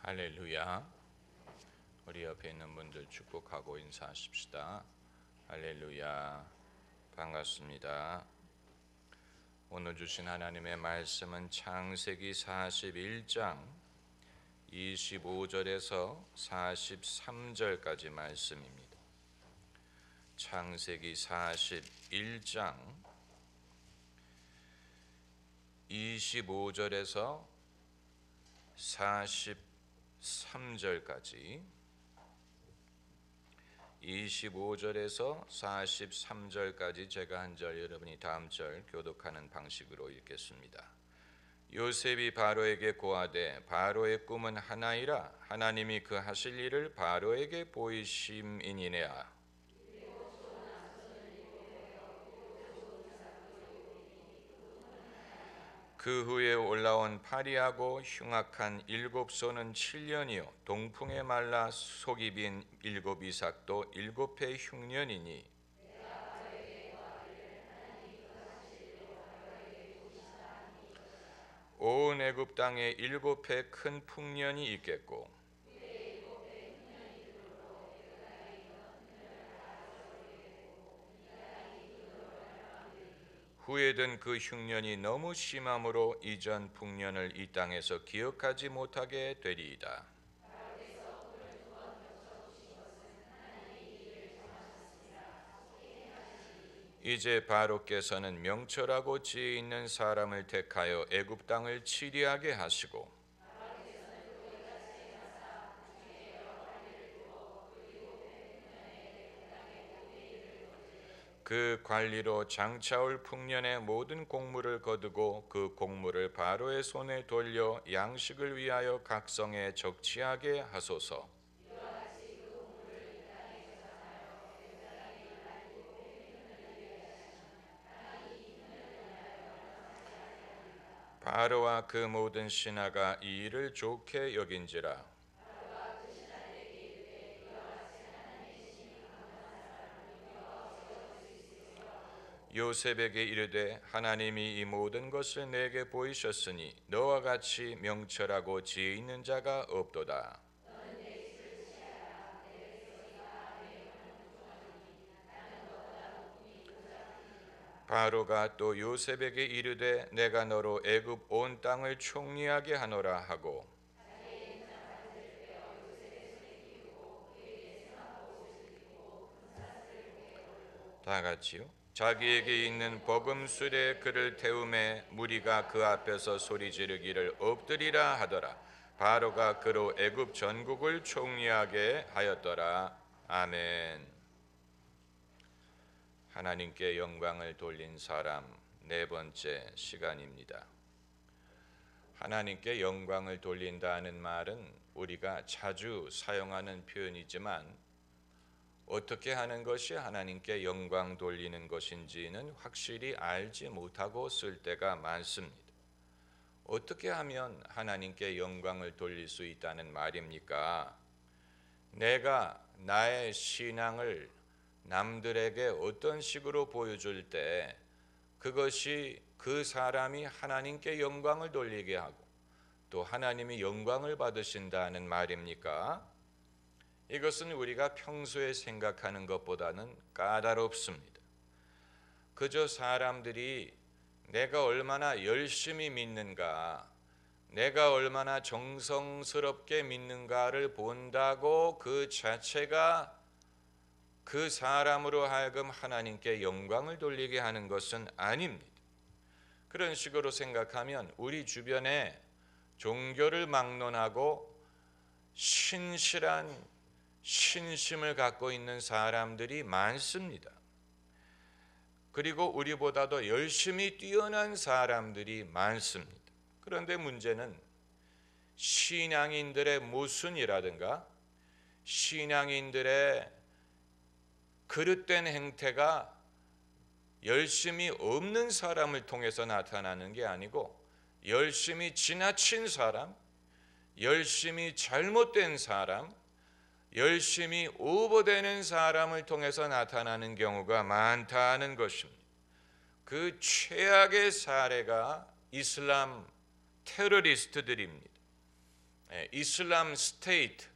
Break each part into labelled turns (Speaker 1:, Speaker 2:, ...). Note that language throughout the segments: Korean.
Speaker 1: 할렐루야. 우리 옆에 있는 분들 축복하고 인사하십시다. 할렐루야. 반갑습니다. 오늘 주신 하나님의 말씀은 창세기 41장 25절에서 43절까지 말씀입니다. 창세기 41장 25절에서 43절까지 25절에서 43절까지 제가 한 절 여러분이 다음 절 교독하는 방식으로 읽겠습니다. 요셉이 바로에게 고하되 바로의 꿈은 하나이라 하나님이 그 하실 일을 바로에게 보이심이니라. 그 후에 올라온 파리하고 흉악한 7소는 7년이요 동풍에 말라 속이 빈 7 이삭도 7해 흉년이니 온 애굽 땅에 7해 큰 풍년이 있겠고 후에든 그 흉년이 너무 심함으로 이전 풍년을 이 땅에서 기억하지 못하게 되리이다. 이제 바로께서는 명철하고 지혜 있는 사람을 택하여 애굽 땅을 치리하게 하시고 그 관리로 장차올 풍년의 모든 곡물을 거두고 그 곡물을 바로의 손에 돌려 양식을 위하여 각성에 적치하게 하소서. 바로와 그 모든 신하가 이 일을 좋게 여긴지라. 요셉에게 이르되 하나님이 이 모든 것을 내게 보이셨으니 너와 같이 명철하고 지혜 있는 자가 없도다. 바로가 또 요셉에게 이르되 내가 너로 애굽 온 땅을 총리하게 하노라 하고 다 같이요. 자기에게 있는 버금술에 그를 태우매 무리가 그 앞에서 소리 지르기를 엎드리라 하더라. 바로가 그로 애굽 전국을 총리하게 하였더라. 아멘. 하나님께 영광을 돌린 사람 네 번째 시간입니다. 하나님께 영광을 돌린다는 말은 우리가 자주 사용하는 표현이지만 어떻게 하는 것이 하나님께 영광 돌리는 것인지는 확실히 알지 못하고 쓸 때가 많습니다. 어떻게 하면 하나님께 영광을 돌릴 수 있다는 말입니까? 내가 나의 신앙을 남들에게 어떤 식으로 보여줄 때 그것이 그 사람이 하나님께 영광을 돌리게 하고 또 하나님이 영광을 받으신다는 말입니까? 이것은 우리가 평소에 생각하는 것보다는 까다롭습니다. 그저 사람들이 내가 얼마나 열심히 믿는가, 내가 얼마나 정성스럽게 믿는가를 본다고 그 자체가 그 사람으로 하여금 하나님께 영광을 돌리게 하는 것은 아닙니다. 그런 식으로 생각하면 우리 주변에 종교를 막론하고 신실한 신심을 갖고 있는 사람들이 많습니다. 그리고 우리보다도 열심히 뛰어난 사람들이 많습니다. 그런데 문제는 신앙인들의 모순이라든가 신앙인들의 그릇된 행태가 열심이 없는 사람을 통해서 나타나는 게 아니고 열심히 지나친 사람, 열심이 잘못된 사람, 열심히 오버되는 사람을 통해서 나타나는 경우가 많다는 것입니다. 그 최악의 사례가 이슬람 테러리스트들입니다. 이슬람 스테이트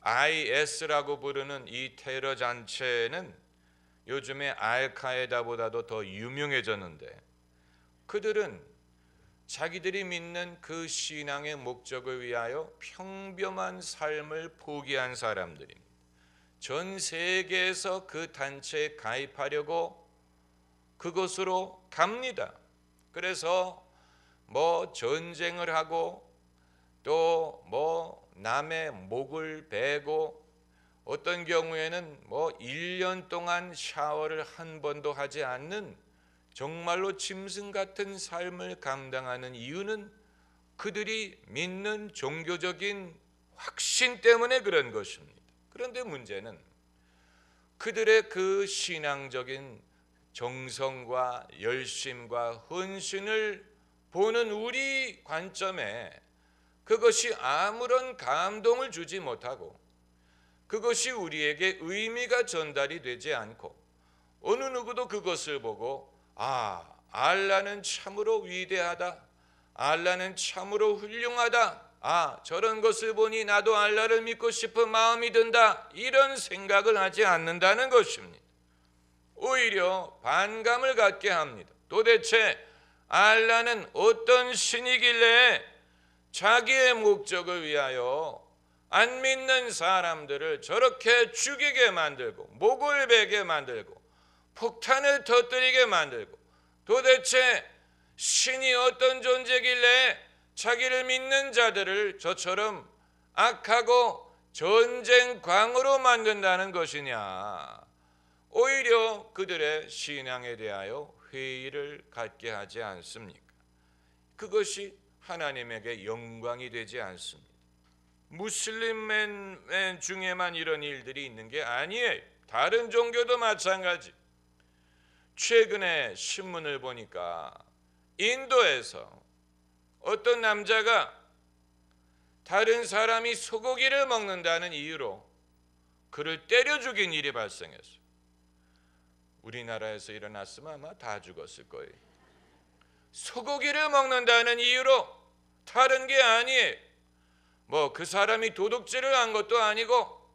Speaker 1: IS라고 부르는 이 테러 단체는 요즘에 알카에다보다도 더 유명해졌는데, 그들은 자기들이 믿는 그 신앙의 목적을 위하여 평범한 삶을 포기한 사람들입니다. 전 세계에서 그 단체에 가입하려고 그곳으로 갑니다. 그래서 뭐 전쟁을 하고 또 뭐 남의 목을 베고 어떤 경우에는 뭐 1년 동안 샤워를 한 번도 하지 않는 정말로 짐승 같은 삶을 감당하는 이유는 그들이 믿는 종교적인 확신 때문에 그런 것입니다. 그런데 문제는 그들의 그 신앙적인 정성과 열심과 헌신을 보는 우리 관점에 그것이 아무런 감동을 주지 못하고, 그것이 우리에게 의미가 전달이 되지 않고, 어느 누구도 그것을 보고 알라는 참으로 위대하다, 알라는 참으로 훌륭하다, 저런 것을 보니 나도 알라를 믿고 싶은 마음이 든다, 이런 생각을 하지 않는다는 것입니다. 오히려 반감을 갖게 합니다. 도대체 알라는 어떤 신이길래 자기의 목적을 위하여 안 믿는 사람들을 저렇게 죽이게 만들고 목을 베게 만들고 폭탄을 터뜨리게 만들고, 도대체 신이 어떤 존재길래 자기를 믿는 자들을 저처럼 악하고 전쟁광으로 만든다는 것이냐. 오히려 그들의 신앙에 대하여 회의를 갖게 하지 않습니까? 그것이 하나님에게 영광이 되지 않습니다. 무슬림맨 중에만 이런 일들이 있는 게 아니에요. 다른 종교도 마찬가지. 최근에 신문을 보니까 인도에서 어떤 남자가 다른 사람이 소고기를 먹는다는 이유로 그를 때려 죽인 일이 발생했어요. 우리나라에서 일어났으면 아마 다 죽었을 거예요. 소고기를 먹는다는 이유로, 다른 게 아니에요. 뭐 그 사람이 도둑질을 한 것도 아니고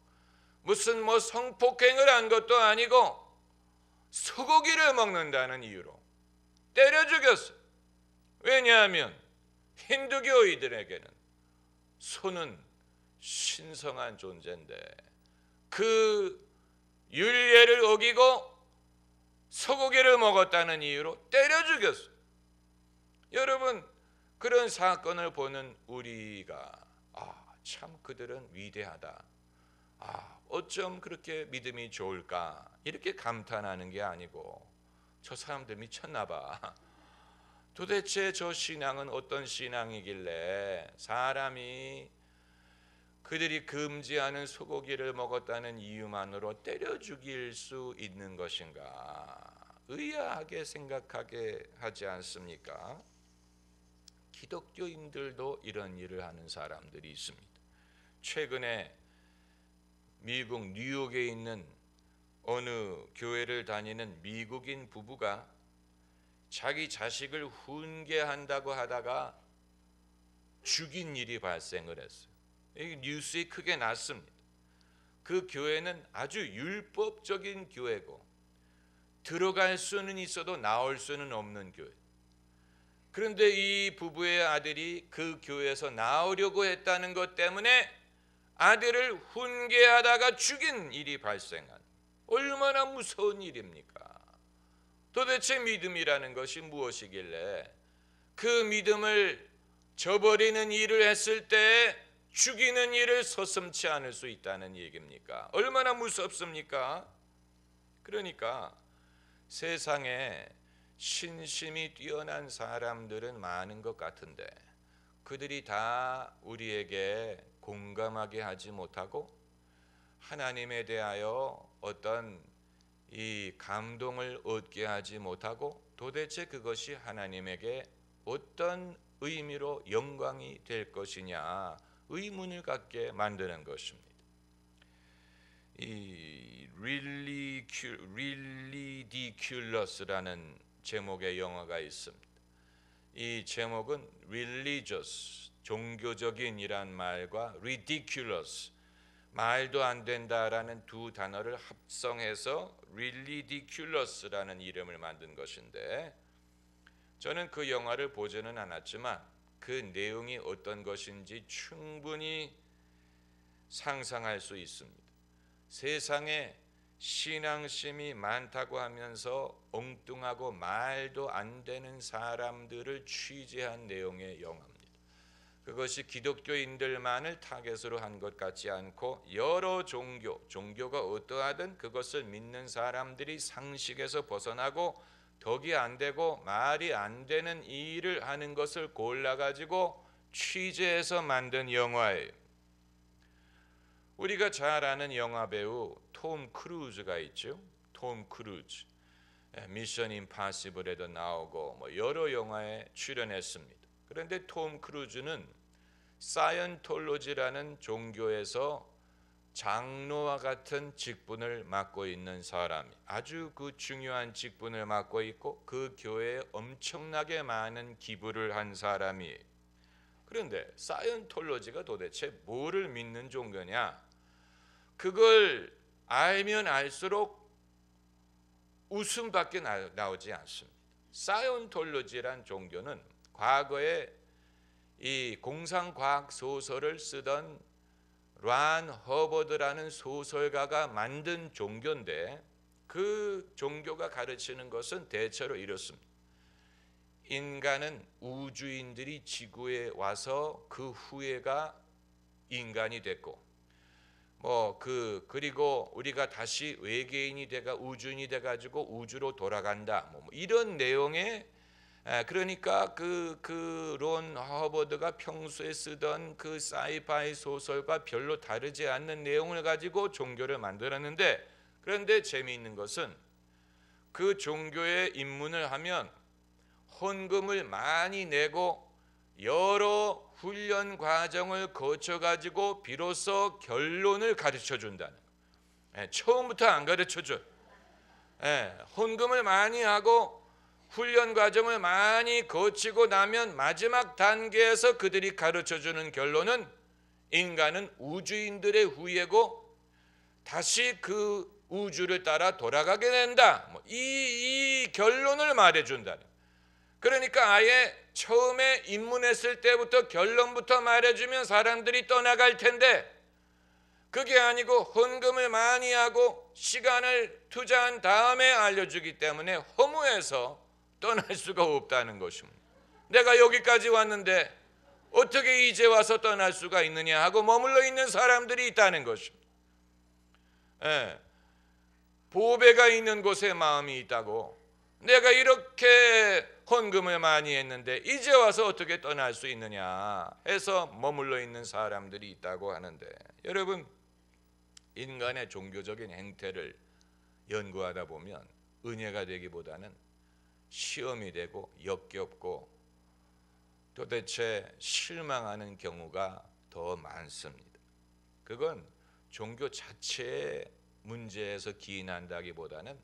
Speaker 1: 무슨 뭐 성폭행을 한 것도 아니고 소고기를 먹는다는 이유로 때려 죽였어요. 왜냐하면 힌두교인들에게는 소는 신성한 존재인데 그 율례를 어기고 소고기를 먹었다는 이유로 때려 죽였어요. 여러분, 그런 사건을 보는 우리가 참 그들은 위대하다, 어쩜 그렇게 믿음이 좋을까, 이렇게 감탄하는 게 아니고 저 사람들 미쳤나 봐, 도대체 저 신앙은 어떤 신앙이길래 사람이 그들이 금지하는 소고기를 먹었다는 이유만으로 때려 죽일 수 있는 것인가, 의아하게 생각하게 하지 않습니까? 기독교인들도 이런 일을 하는 사람들이 있습니다. 최근에 미국 뉴욕에 있는 어느 교회를 다니는 미국인 부부가 자기 자식을 훈계한다고 하다가 죽인 일이 발생을 했어요. 이 뉴스에 크게 났습니다. 그 교회는 아주 율법적인 교회고 들어갈 수는 있어도 나올 수는 없는 교회. 그런데 이 부부의 아들이 그 교회에서 나오려고 했다는 것 때문에 아들을 훈계하다가 죽인 일이 발생한, 얼마나 무서운 일입니까? 도대체 믿음이라는 것이 무엇이길래 그 믿음을 저버리는 일을 했을 때 죽이는 일을 서슴지 않을 수 있다는 얘기입니까? 얼마나 무섭습니까? 그러니까 세상에 신심이 뛰어난 사람들은 많은 것 같은데 그들이 다 우리에게 공감하게 하지 못하고 하나님에 대하여 어떤 이 감동을 얻게 하지 못하고 도대체 그것이 하나님에게 어떤 의미로 영광이 될 것이냐 의문을 갖게 만드는 것입니다. 이 Ridiculous라는 제목의 영화가 있습니다. 이 제목은 religious, 종교적인이란 말과 ridiculous, 말도 안 된다라는 두 단어를 합성해서 ridiculous라는 이름을 만든 것인데, 저는 그 영화를 보지는 않았지만 그 내용이 어떤 것인지 충분히 상상할 수 있습니다. 세상에 신앙심이 많다고 하면서 엉뚱하고 말도 안 되는 사람들을 취재한 내용의 영화입니다. 그것이 기독교인들만을 타겟으로 한 것 같지 않고 여러 종교가 어떠하든 그것을 믿는 사람들이 상식에서 벗어나고 덕이 안 되고 말이 안 되는 일을 하는 것을 골라가지고 취재해서 만든 영화예요. 우리가 잘 아는 영화배우 톰 크루즈가 있죠. 톰 크루즈, 미션 임파서블에도 나오고 여러 영화에 출연했습니다. 그런데 톰 크루즈는 사이언톨로지라는 종교에서 장로와 같은 직분을 맡고 있는 사람이, 아주 그 중요한 직분을 맡고 있고 그 교회에 엄청나게 많은 기부를 한 사람이에요. 그런데 사이언톨로지가 도대체 뭐를 믿는 종교냐? 그걸 알면 알수록 웃음밖에 나오지 않습니다. 사이언톨로지란 종교는 과거에 이 공상과학 소설을 쓰던 란 허버드라는 소설가가 만든 종교인데, 그 종교가 가르치는 것은 대체로 이렇습니다. 인간은 우주인들이 지구에 와서 그 후예가 인간이 됐고, 그리고 우리가 다시 외계인이 돼가 우주인이 돼가지고 우주로 돌아간다. 이런 내용의, 그러니까 그 론 허버드가 평소에 쓰던 그 사이파이 소설과 별로 다르지 않는 내용을 가지고 종교를 만들었는데, 그런데 재미있는 것은 그 종교에 입문을 하면 헌금을 많이 내고 여러 훈련 과정을 거쳐 가지고 비로소 결론을 가르쳐 준다는 거예요. 처음부터 안 가르쳐 줘요. 헌금을 많이 하고 훈련 과정을 많이 거치고 나면 마지막 단계에서 그들이 가르쳐 주는 결론은 인간은 우주인들의 후예고 다시 그 우주를 따라 돌아가게 된다. 이 결론을 말해 준다는. 그러니까 아예 처음에 입문했을 때부터 결론부터 말해주면 사람들이 떠나갈 텐데, 그게 아니고 헌금을 많이 하고 시간을 투자한 다음에 알려주기 때문에 허무해서 떠날 수가 없다는 것입니다. 내가 여기까지 왔는데 어떻게 이제 와서 떠날 수가 있느냐 하고 머물러 있는 사람들이 있다는 것입니다. 보배가 있는 곳에 마음이 있다고, 내가 이렇게 헌금을 많이 했는데 이제 와서 어떻게 떠날 수 있느냐 해서 머물러 있는 사람들이 있다고 하는데, 여러분, 인간의 종교적인 행태를 연구하다 보면 은혜가 되기보다는 시험이 되고 역겹고 도대체 실망하는 경우가 더 많습니다. 그건 종교 자체의 문제에서 기인한다기보다는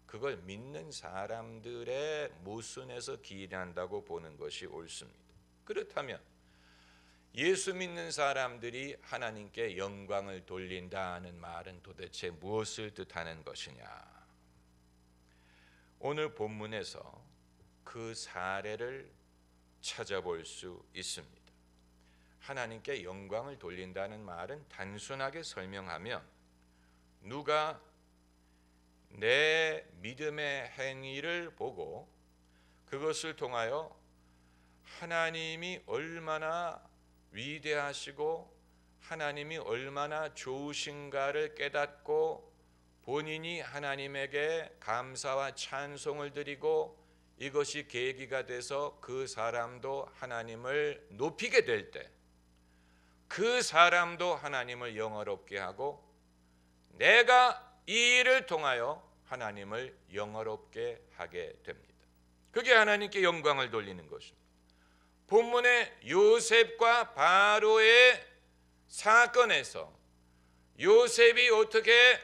Speaker 1: 그걸 믿는 사람들의 모순에서 기인한다고 보는 것이 옳습니다. 그렇다면 예수 믿는 사람들이 하나님께 영광을 돌린다는 말은 도대체 무엇을 뜻하는 것이냐? 오늘 본문에서 그 사례를 찾아볼 수 있습니다. 하나님께 영광을 돌린다는 말은 단순하게 설명하면 누가 내 믿음의 행위를 보고 그것을 통하여 하나님이 얼마나 위대하시고 하나님이 얼마나 좋으신가를 깨닫고 본인이 하나님에게 감사와 찬송을 드리고 이것이 계기가 돼서 그 사람도 하나님을 높이게 될 때, 그 사람도 하나님을 영화롭게 하고 내가 이 일을 통하여 하나님을 영화롭게 하게 됩니다. 그게 하나님께 영광을 돌리는 것입니다. 본문의 요셉과 바로의 사건에서 요셉이 어떻게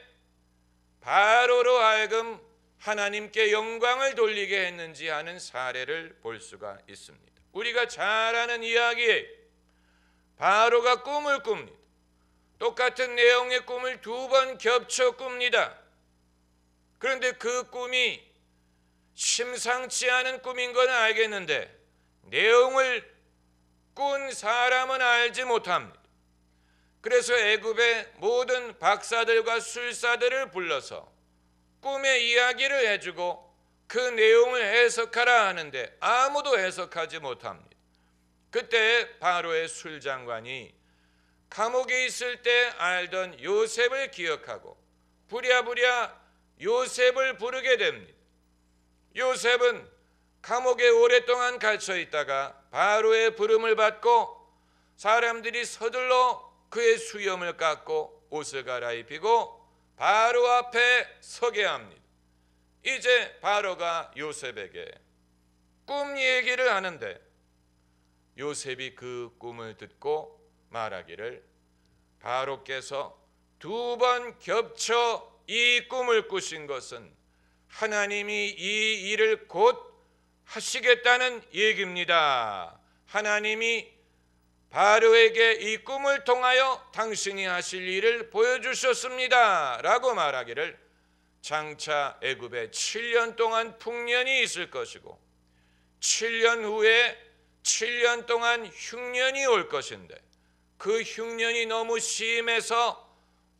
Speaker 1: 바로로 하여금 하나님께 영광을 돌리게 했는지 하는 사례를 볼 수가 있습니다. 우리가 잘 아는 이야기에 바로가 꿈을 꿉니다. 똑같은 내용의 꿈을 2번 겹쳐 꿉니다. 그런데 그 꿈이 심상치 않은 꿈인 건 알겠는데 내용을 꾼 사람은 알지 못합니다. 그래서 애굽의 모든 박사들과 술사들을 불러서 꿈의 이야기를 해주고 그 내용을 해석하라 하는데 아무도 해석하지 못합니다. 그때 바로의 술장관이 감옥에 있을 때 알던 요셉을 기억하고 부랴부랴 요셉을 부르게 됩니다. 요셉은 감옥에 오랫동안 갇혀 있다가 바로의 부름을 받고 사람들이 서둘러 그의 수염을 깎고 옷을 갈아입히고 바로 앞에 서게 합니다. 이제 바로가 요셉에게 꿈 얘기를 하는데 요셉이 그 꿈을 듣고 말하기를 바로께서 2번 겹쳐 이 꿈을 꾸신 것은 하나님이 이 일을 곧 하시겠다는 얘기입니다. 하나님이 바로에게 이 꿈을 통하여 당신이 하실 일을 보여주셨습니다 라고 말하기를 장차 애굽에 7년 동안 풍년이 있을 것이고 7년 후에 7년 동안 흉년이 올 것인데 그 흉년이 너무 심해서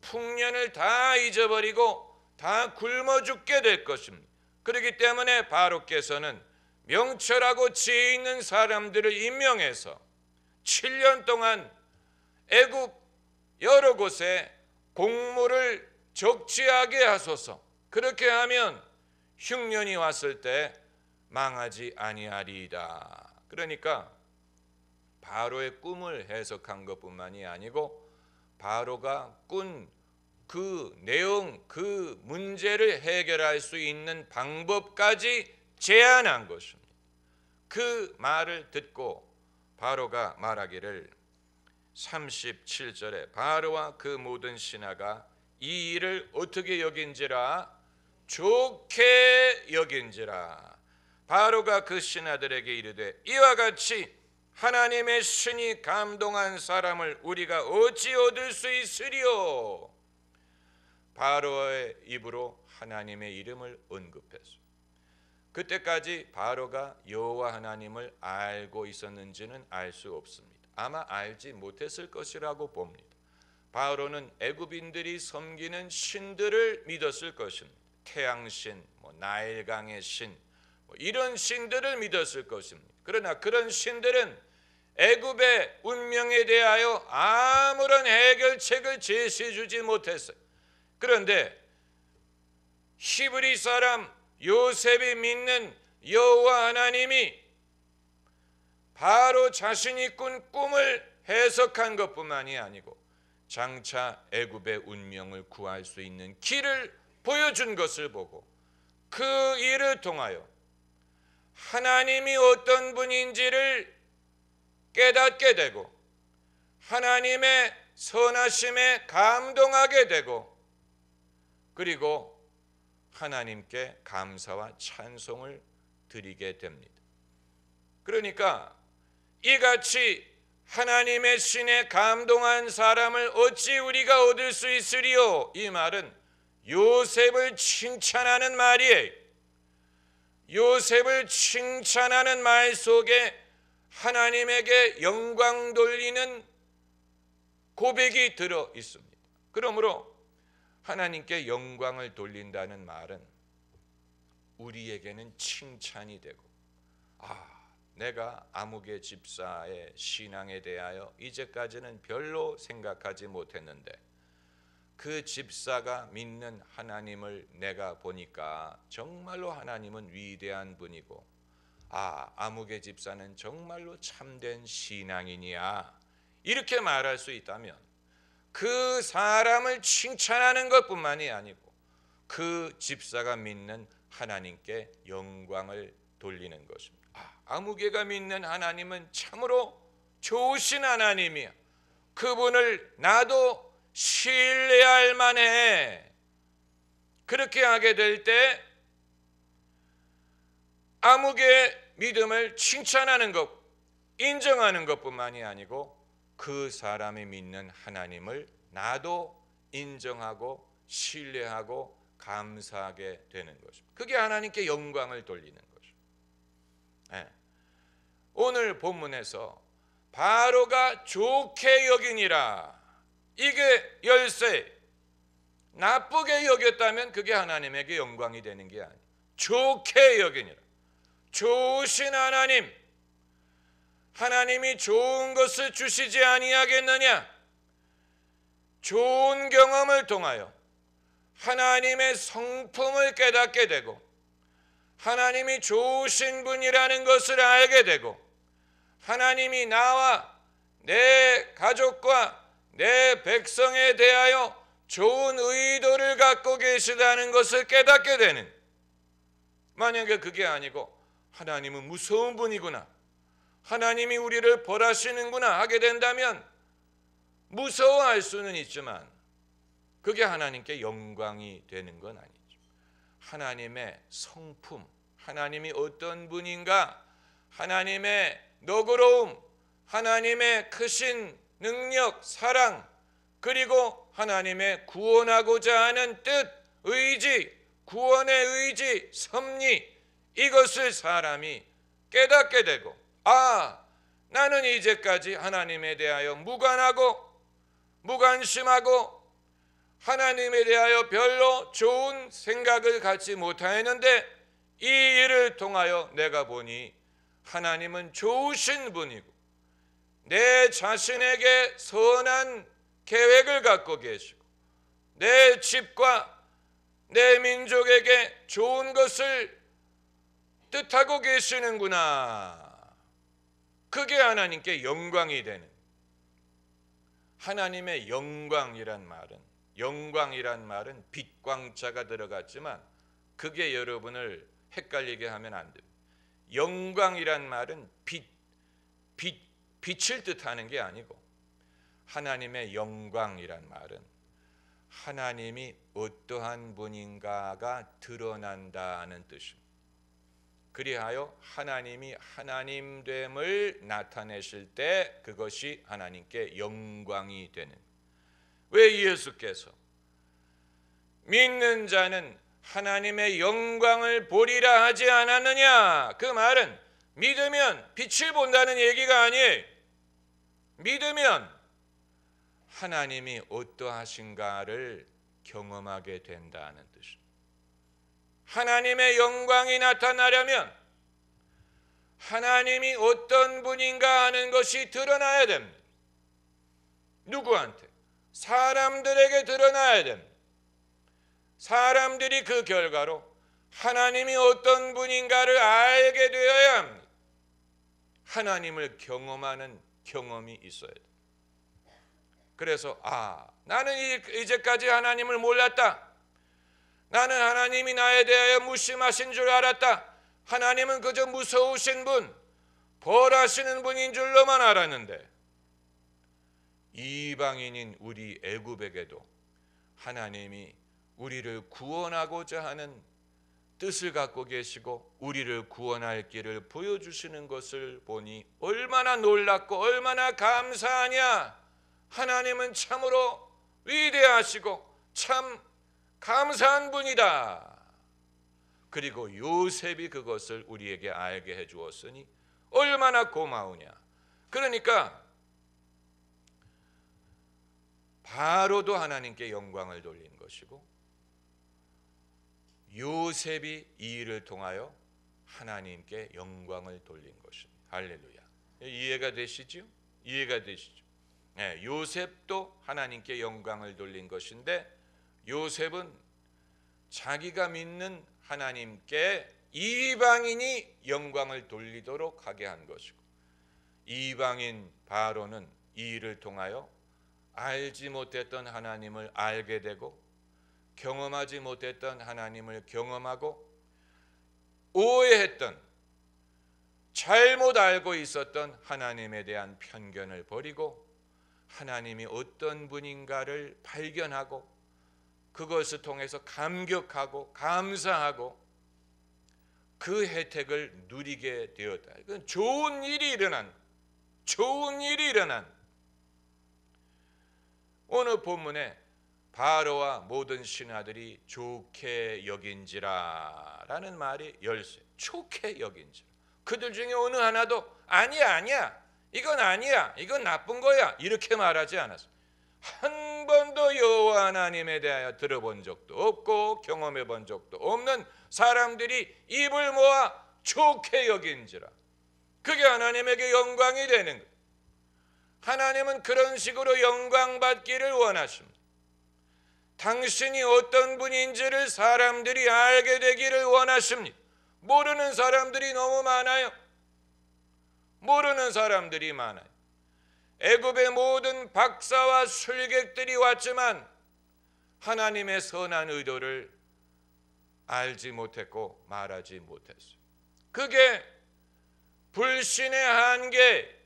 Speaker 1: 풍년을 다 잊어버리고 다 굶어 죽게 될 것입니다. 그렇기 때문에 바로께서는 명철하고 지혜 있는 사람들을 임명해서 7년 동안 애굽 여러 곳에 곡물을 적지하게 하소서. 그렇게 하면 흉년이 왔을 때 망하지 아니하리이다. 그러니까 바로의 꿈을 해석한 것뿐만이 아니고 바로가 꾼 그 내용, 그 문제를 해결할 수 있는 방법까지 제안한 것입니다. 그 말을 듣고 바로가 말하기를 37절에 바로와 그 모든 신하가 이 일을 어떻게 여긴지라 좋게 여긴지라. 바로가 그 신하들에게 이르되 이와 같이 하나님의 신이 감동한 사람을 우리가 어찌 얻을 수 있으리요. 바로의 입으로 하나님의 이름을 언급했소. 그때까지 바로가 여호와 하나님을 알고 있었는지는 알 수 없습니다. 아마 알지 못했을 것이라고 봅니다. 바로는 애굽인들이 섬기는 신들을 믿었을 것입니다. 태양신, 나일강의 신, 이런 신들을 믿었을 것입니다. 그러나 그런 신들은 애굽의 운명에 대하여 아무런 해결책을 제시해 주지 못했어요. 그런데 히브리 사람 요셉이 믿는 여호와 하나님이 바로 자신이 꾼 꿈을 해석한 것뿐만이 아니고 장차 애굽의 운명을 구할 수 있는 길을 보여준 것을 보고 그 일을 통하여 하나님이 어떤 분인지를 깨닫게 되고 하나님의 선하심에 감동하게 되고 그리고 하나님께 감사와 찬송을 드리게 됩니다. 그러니까 이같이 하나님의 신에 감동한 사람을 어찌 우리가 얻을 수 있으리요? 이 말은 요셉을 칭찬하는 말이에요. 요셉을 칭찬하는 말 속에 하나님에게 영광 돌리는 고백이 들어 있습니다. 그러므로 하나님께 영광을 돌린다는 말은 우리에게는 칭찬이 되고 내가 아무개 집사의 신앙에 대하여 이제까지는 별로 생각하지 못했는데 그 집사가 믿는 하나님을 내가 보니까 정말로 하나님은 위대한 분이고 아무개 집사는 정말로 참된 신앙인이야 이렇게 말할 수 있다면 그 사람을 칭찬하는 것뿐만이 아니고 그 집사가 믿는 하나님께 영광을 돌리는 것입니다. 아무개가 믿는 하나님은 참으로 좋으신 하나님이야. 그분을 나도 신뢰할 만해. 그렇게 하게 될 때 아무개 믿음을 칭찬하는 것, 인정하는 것뿐만이 아니고 그 사람이 믿는 하나님을 나도 인정하고 신뢰하고 감사하게 되는 것입니다. 그게 하나님께 영광을 돌리는 거죠. 네. 오늘 본문에서 바로가 좋게 여기니라, 이게 열쇠. 나쁘게 여겼다면 그게 하나님에게 영광이 되는 게 아니에요. 좋게 여기니라. 좋으신 하나님, 하나님이 좋은 것을 주시지 아니하겠느냐? 좋은 경험을 통하여 하나님의 성품을 깨닫게 되고 하나님이 좋으신 분이라는 것을 알게 되고 하나님이 나와 내 가족과 내 백성에 대하여 좋은 의도를 갖고 계시다는 것을 깨닫게 되는, 만약에 그게 아니고 하나님은 무서운 분이구나, 하나님이 우리를 벌하시는구나 하게 된다면 무서워할 수는 있지만 그게 하나님께 영광이 되는 건 아니죠. 하나님의 성품, 하나님이 어떤 분인가, 하나님의 너그러움, 하나님의 크신 능력, 사랑, 그리고 하나님의 구원하고자 하는 뜻, 의지, 구원의 의지, 섭리, 이것을 사람이 깨닫게 되고, 나는 이제까지 하나님에 대하여 무관하고 무관심하고 하나님에 대하여 별로 좋은 생각을 갖지 못하였는데 이 일을 통하여 내가 보니 하나님은 좋으신 분이고 내 자신에게 선한 계획을 갖고 계시고 내 집과 내 민족에게 좋은 것을 뜻하고 계시는구나. 그게 하나님께 영광이 되는, 하나님의 영광이란 말은 빛광자가 들어갔지만 그게 여러분을 헷갈리게 하면 안 됩니다. 영광이란 말은 빛을 뜻하는 게 아니고, 하나님의 영광이란 말은 하나님이 어떠한 분인가가 드러난다는 뜻입니다. 그리하여 하나님이 하나님됨을 나타내실 때 그것이 하나님께 영광이 되는. 왜 예수께서 믿는 자는 하나님의 영광을 보리라 하지 않았느냐? 그 말은 믿으면 빛을 본다는 얘기가 아니에요. 믿으면 하나님이 어떠하신가를 경험하게 된다는 뜻입니다. 하나님의 영광이 나타나려면 하나님이 어떤 분인가 하는 것이 드러나야 됩니다. 누구한테? 사람들에게 드러나야 됩니다. 사람들이 그 결과로 하나님이 어떤 분인가를 알게 되어야 합니다. 하나님을 경험하는 경험이 있어야 돼요. 그래서 나는 이제까지 하나님을 몰랐다. 나는 하나님이 나에 대하여 무심하신 줄 알았다. 하나님은 그저 무서우신 분, 벌하시는 분인 줄로만 알았는데 이방인인 우리 애굽에게도 하나님이 우리를 구원하고자 하는 뜻을 갖고 계시고 우리를 구원할 길을 보여주시는 것을 보니 얼마나 놀랍고 얼마나 감사하냐. 하나님은 참으로 위대하시고 참 감사한 분이다. 그리고 요셉이 그것을 우리에게 알게 해주었으니 얼마나 고마우냐. 그러니까 바로도 하나님께 영광을 돌린 것이고 요셉이 이 일을 통하여 하나님께 영광을 돌린 것입니다. 할렐루야. 이해가 되시죠? 이해가 되시죠? 네, 요셉도 하나님께 영광을 돌린 것인데 요셉은 자기가 믿는 하나님께 이방인이 영광을 돌리도록 하게 한 것이고 이방인 바로는 이 일을 통하여 알지 못했던 하나님을 알게 되고 경험하지 못했던 하나님을 경험하고 오해했던 잘못 알고 있었던 하나님에 대한 편견을 버리고 하나님이 어떤 분인가를 발견하고 그것을 통해서 감격하고 감사하고 그 혜택을 누리게 되었다. 이건 좋은 일이 일어난 오늘 본문에 바로와 모든 신하들이 좋게 여긴지라 라는 말이 열쇠. 좋게 여긴지라. 그들 중에 어느 하나도 아니야 이건 아니야 이건 나쁜 거야 이렇게 말하지 않았어. 한 번도 여호와 하나님에 대하여 들어본 적도 없고 경험해 본 적도 없는 사람들이 입을 모아 좋게 여긴지라. 그게 하나님에게 영광이 되는 거예요. 하나님은 그런 식으로 영광 받기를 원하십니다. 당신이 어떤 분인지를 사람들이 알게 되기를 원하십니다. 모르는 사람들이 너무 많아요. 모르는 사람들이 많아요. 애굽의 모든 박사와 술객들이 왔지만 하나님의 선한 의도를 알지 못했고 말하지 못했어요. 그게 불신의 한계.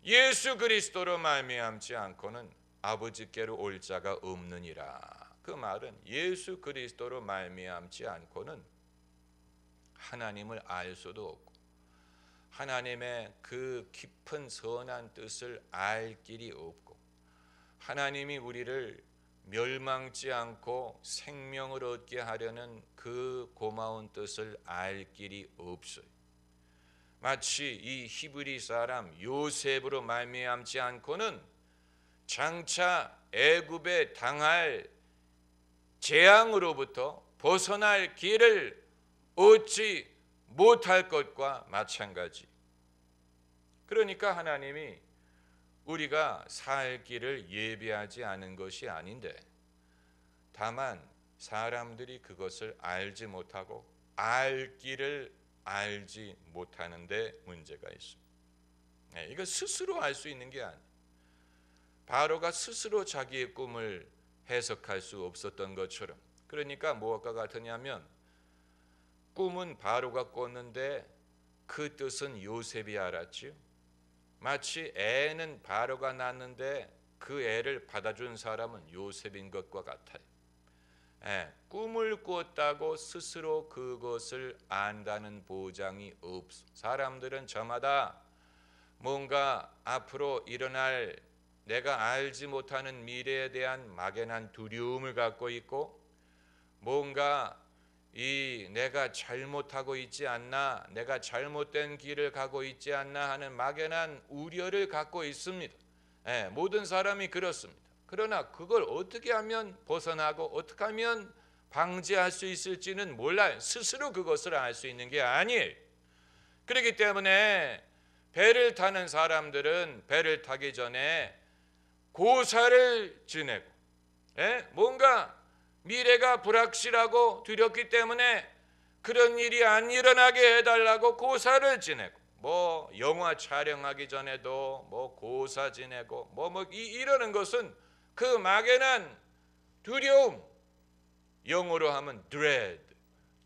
Speaker 1: 예수 그리스도로 말미암지 않고는 아버지께로 올 자가 없느니라. 그 말은 예수 그리스도로 말미암지 않고는 하나님을 알 수도 없고 하나님의 그 깊은 선한 뜻을 알 길이 없고 하나님이 우리를 멸망치 않고 생명을 얻게 하려는 그 고마운 뜻을 알 길이 없어요. 마치 이 히브리 사람 요셉으로 말미암지 않고는 장차 애굽에 당할 재앙으로부터 벗어날 길을 얻지 못할 것과 마찬가지. 그러니까 하나님이 우리가 살 길을 예비하지 않은 것이 아닌데 다만 사람들이 그것을 알지 못하고 알 길을 알지 못하는 데 문제가 있습니다. 이거 스스로 알 수 있는 게 아니에요. 바로가 스스로 자기의 꿈을 해석할 수 없었던 것처럼. 그러니까 무엇과 같으냐면 꿈은 바로가 꿨는데 그 뜻은 요셉이 알았지요. 마치 애는 바로가 낳았는데 그 애를 받아준 사람은 요셉인 것과 같아요. 꿈을 꿨다고 스스로 그것을 안다는 보장이 없어. 사람들은 저마다 뭔가 앞으로 일어날 내가 알지 못하는 미래에 대한 막연한 두려움을 갖고 있고 뭔가 내가 잘못하고 있지 않나, 내가 잘못된 길을 가고 있지 않나 하는 막연한 우려를 갖고 있습니다. 모든 사람이 그렇습니다. 그러나 그걸 어떻게 하면 벗어나고 어떻게 하면 방지할 수 있을지는 몰라요. 스스로 그것을 알 수 있는 게 아니에요. 그렇기 때문에 배를 타는 사람들은 배를 타기 전에 고사를 지내고 뭔가 미래가 불확실하고 두렵기 때문에 그런 일이 안 일어나게 해달라고 고사를 지내고 뭐 영화 촬영하기 전에도 뭐 고사 지내고 이러는 것은 그 막연한 두려움, 영어로 하면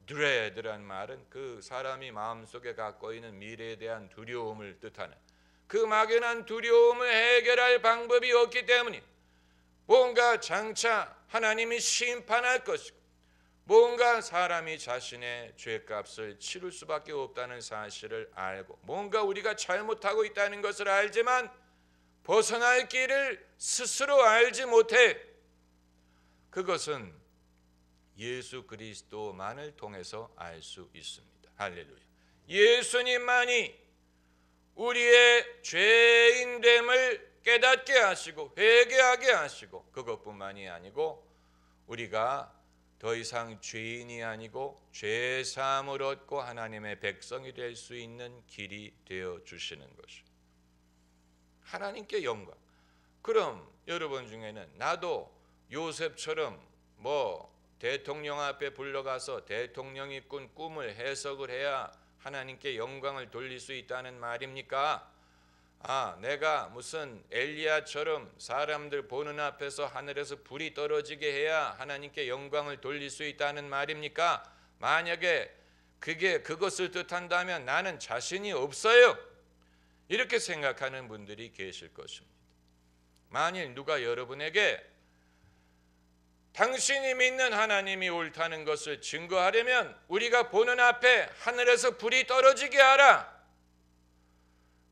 Speaker 1: dread라는 말은 그 사람이 마음속에 갖고 있는 미래에 대한 두려움을 뜻하는 그 막연한 두려움을 해결할 방법이 없기 때문에 뭔가 장차 하나님이 심판할 것이고 뭔가 사람이 자신의 죄값을 치를 수밖에 없다는 사실을 알고 뭔가 우리가 잘못하고 있다는 것을 알지만 벗어날 길을 스스로 알지 못해. 그것은 예수 그리스도만을 통해서 알 수 있습니다. 할렐루야. 예수님만이 우리의 죄인됨을 깨닫게 하시고 회개하게 하시고 그것뿐만이 아니고 우리가 더 이상 죄인이 아니고 죄사함을 얻고 하나님의 백성이 될 수 있는 길이 되어 주시는 것입니다. 하나님께 영광. 그럼 여러분 중에는 나도 요셉처럼 대통령 앞에 불러가서 대통령이 꾼 꿈을 해석을 해야 하나님께 영광을 돌릴 수 있다는 말입니까? 내가 무슨 엘리야처럼 사람들 보는 앞에서 하늘에서 불이 떨어지게 해야 하나님께 영광을 돌릴 수 있다는 말입니까? 만약에 그것을 뜻한다면 나는 자신이 없어요. 이렇게 생각하는 분들이 계실 것입니다. 만일 누가 여러분에게 당신이 믿는 하나님이 옳다는 것을 증거하려면 우리가 보는 앞에 하늘에서 불이 떨어지게 하라,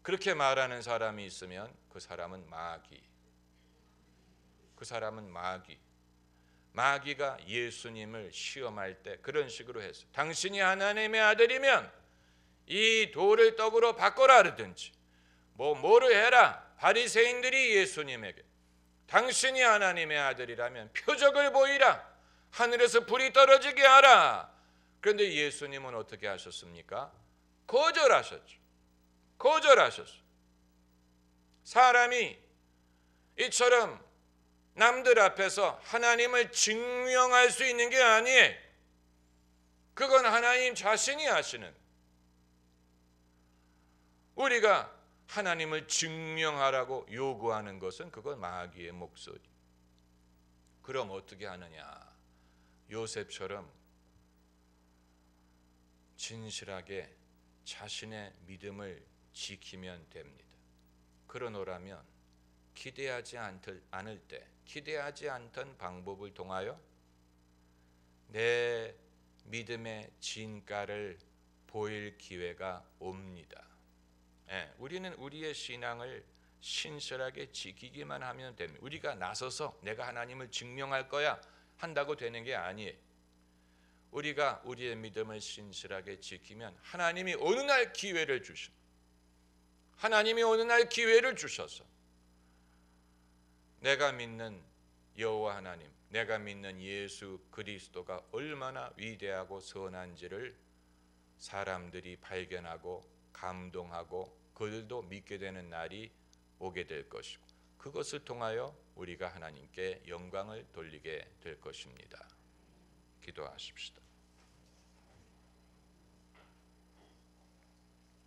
Speaker 1: 그렇게 말하는 사람이 있으면 그 사람은 마귀, 그 사람은 마귀가 예수님을 시험할 때 그런 식으로 했어요. 당신이 하나님의 아들이면 이 돌을 떡으로 바꿔라 그러든지 뭐를 해라. 바리새인들이 예수님에게 당신이 하나님의 아들이라면 표적을 보이라. 하늘에서 불이 떨어지게 하라. 그런데 예수님은 어떻게 하셨습니까? 거절하셨죠. 사람이 이처럼 남들 앞에서 하나님을 증명할 수 있는 게 아니에요. 그건 하나님 자신이 하시는. 우리가 하나님을 증명하라고 요구하는 것은 그건 마귀의 목소리. 그럼 어떻게 하느냐? 요셉처럼 진실하게 자신의 믿음을 지키면 됩니다. 그러노라면 기대하지 않을 때, 기대하지 않던 방법을 통하여 내 믿음의 진가를 보일 기회가 옵니다. 우리는 우리의 신앙을 신실하게 지키기만 하면 됩니다. 우리가 나서서 내가 하나님을 증명할 거야 한다고 되는 게 아니에요. 우리가 우리의 믿음을 신실하게 지키면 하나님이 어느 날 기회를 주셔서 내가 믿는 여호와 하나님, 내가 믿는 예수 그리스도가 얼마나 위대하고 선한지를 사람들이 발견하고 감동하고 그들도 믿게 되는 날이 오게 될 것이고, 그것을 통하여 우리가 하나님께 영광을 돌리게 될 것입니다. 기도하십시다.